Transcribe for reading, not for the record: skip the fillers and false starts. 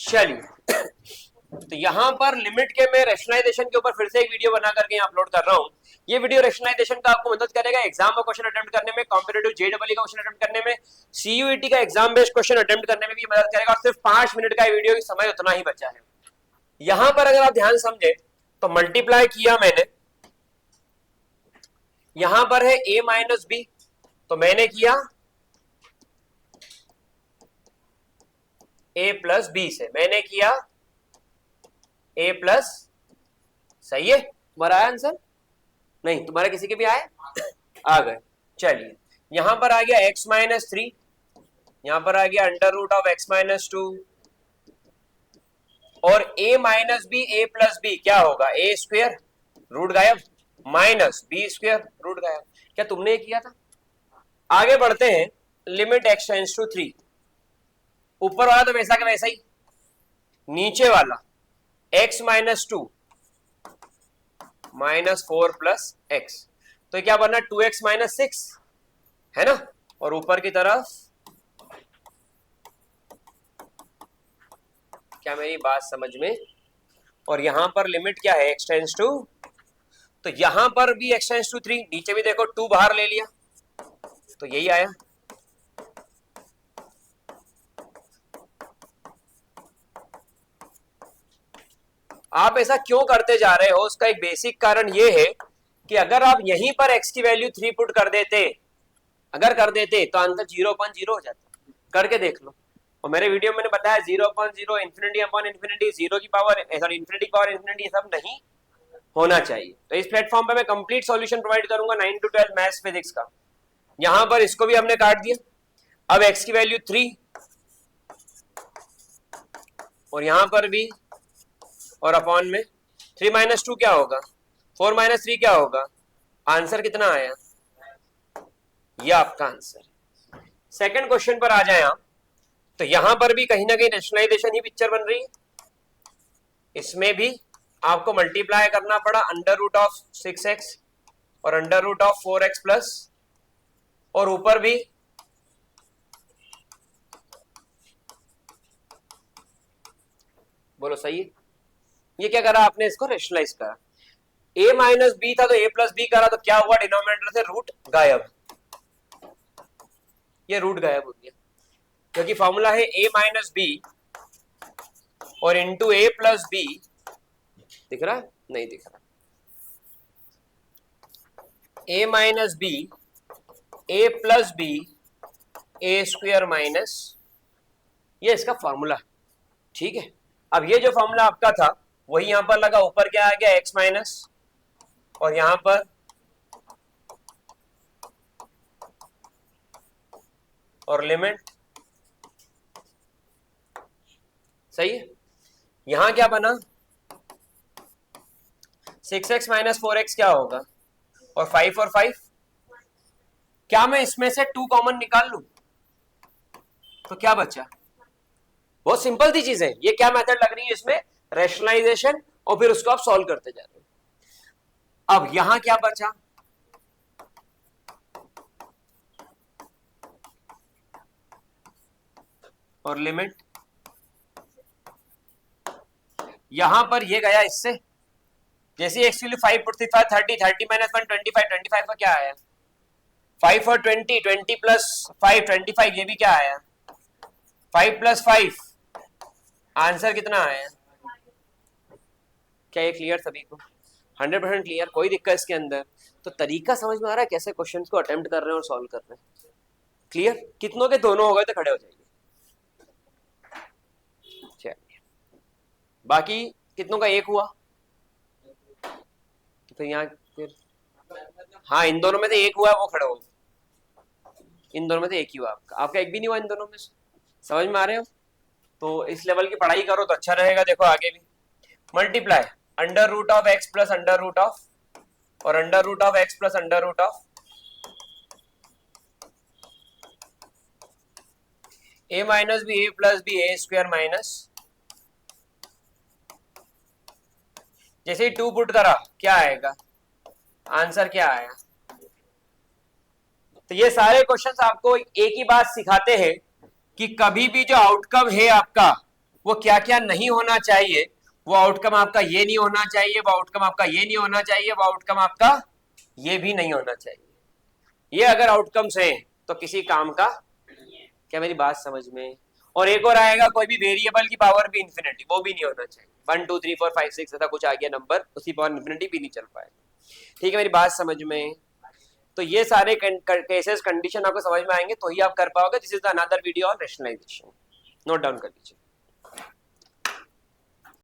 चलिए तो यहाँ पर लिमिट के मैं रेशनलाइजेशन के ऊपर फिर से एक वीडियो बना करके अपलोड कर रहा हूँ। ये वीडियो रेशनलाइजेशन का आपको मदद करेगा एग्जाम में क्वेश्चन अटेम्प्ट करने में, कॉम्पिटिटिव जेईई का क्वेश्चन अटेम्प्ट करने में, सीयूईटी का एग्जाम बेस्ड क्वेश्चन अटेम्प्ट करने में भी मदद करेगा। और सिर्फ 5 मिनट का वीडियो की समय उतना ही बचा है। यहाँ पर अगर आप ध्यान समझे तो मल्टीप्लाई किया मैंने, यहां पर है a माइनस बी, तो मैंने किया a प्लस बी से, मैंने किया a प्लस, सही है। तुम्हारा आया आंसर? नहीं, तुम्हारा किसी के भी आए? आ गए। चलिए यहां पर आ गया x माइनस 3, यहां पर आ गया under root of x minus 2, और a minus B a plus B क्या होगा, a स्क्वायर, रूट गायब, माइनस बी स्क्वायर, रूट गायब। क्या तुमने ये किया था? आगे बढ़ते हैं, लिमिट x टेंड्स टू 3, ऊपर वाला तो वैसा का वैसा ही, नीचे वाला x minus 2 minus 4 plus x, तो क्या बना 2x माइनस 6 है ना, और ऊपर की तरफ, क्या मेरी बात समझ में? और यहां पर लिमिट क्या है, x टेंड्स टू, तो यहां पर भी x टेंड्स टू 3, नीचे भी देखो 2 बाहर ले लिया तो यही आया। आप ऐसा क्यों करते जा रहे हो, उसका एक बेसिक कारण ये है कि अगर आप यहीं पर x की वैल्यू 3 पुट कर देते, अगर कर देते तो आंसर 0.0 हो जाता। करके देख लो। और मेरे वीडियो में मैंने बताया 0.0, इंफिनिटी अपॉन इंफिनिटी, जीरो की पावर, सॉरी इंफिनिटी की पावर इंफिनिटी, ये सब नहीं होना चाहिए। तो इस प्लेटफॉर्म पे मैं कंप्लीट सॉल्यूशन प्रोवाइड करूंगा 9 to 12 मैथ्स फिजिक्स का। यहां पर इसको भी हमने काट दिया। अब x की वैल्यू 3, और यहां पर भी, और अपॉन में 3 माइनस 2 क्या होगा, 4 माइनस 3 क्या होगा, आंसर कितना आया, ये आपका आंसर। सेकंड क्वेश्चन पर आ जाए आप, तो यहां पर भी कहीं ना कहीं रेशनलाइजेशन ही पिक्चर बन रही है। इसमें भी आपको मल्टीप्लाई करना पड़ा अंडर रूट ऑफ 6x और under root of 4x plus, और ऊपर भी बोलो सही है। ये क्या करा आपने, इसको रेशनलाइज करा। a माइनस बी था तो a प्लस बी करा, तो क्या हुआ, डिनोमिनेटर से रूट गायब, ये रूट गायब हो गया, क्योंकि फॉर्मूला है a माइनस बी और इंटू a प्लस बी, दिख रहा है? नहीं दिख रहा। a minus B a plus B a square minus, ये इसका फॉर्मूला, ठीक है। अब ये जो फॉर्मूला आपका था वही यहां पर लगा, ऊपर क्या आ गया x माइनस, और यहां पर और लिमिट, सही है। यहां क्या बना, 6x माइनस 4x क्या होगा, और 5 और 5, क्या मैं इसमें से 2 कॉमन निकाल लूं तो क्या बचा, बहुत सिंपल सी चीज है। ये क्या मेथड लग रही है इसमें, रैशनलाइजेशन, और फिर उसको आप सॉल्व करते जा रहे हो। अब यहां क्या बचा, और लिमिट, यहां पर ये गया इससे, जैसे x की वैल्यू 5 पुट थी 30, 30 माइनस 1 25, 25 का क्या आया, 5 और 20, 20 प्लस 5 25, ये भी क्या आया, 5 प्लस 5, आंसर कितना आया। क्या ये क्लियर सभी को, 100% क्लियर, कोई दिक्कत इसके अंदर? तो तरीका समझ में आ रहा है कैसे क्वेश्चंस को अटेम्प्ट कर रहे हैं और सॉल्व कर रहे हैं, क्लियर? कितनों के दोनों हो गए तो खड़े हो जाइए। चलिए, बाकी कितनों का एक हुआ, तो यहाँ फिर, हाँ इन दोनों में से एक हुआ, वो खड़े हो, इन दोनों में से एक ही हुआ आपका, आपका एक भी नहीं हुआ इन दोनों में से, समझ में आ रहे हो? तो इस लेवल की पढ़ाई करो तो अच्छा रहेगा। देखो आगे भी multiply under root of X plus under root of, और under root of X plus under root of A minus B A plus B A square minus, जैसे ही 2 पुट करा क्या आएगा, आंसर क्या आया। तो ये सारे क्वेश्चंस आपको एक ही बात सिखाते हैं कि कभी भी जो आउटकम है आपका वो क्या क्या नहीं होना चाहिए, वो आउटकम आपका ये नहीं होना चाहिए, वो आउटकम आपका ये नहीं होना चाहिए, वो आउटकम आपका ये भी नहीं होना चाहिए। ये अगर आउटकम्स हैं तो किसी काम का, क्या मेरी बात समझ में? और एक और आएगा, कोई भी वेरिएबल की पावर भी इंफिनिटी, वो भी नहीं होना चाहिए। 1 2 3 4 5 6 ऐसा कुछ आ गया नंबर, उसकी पावर इंफिनिटी भी नहीं चल पाएगा। ठीक है मेरी बात समझ में? तो ये सारे केसेस कंडीशन आपको समझ में आएंगे तो ही आप कर पाओगे। This is the another video on rationalisation, note down कर लीजिए।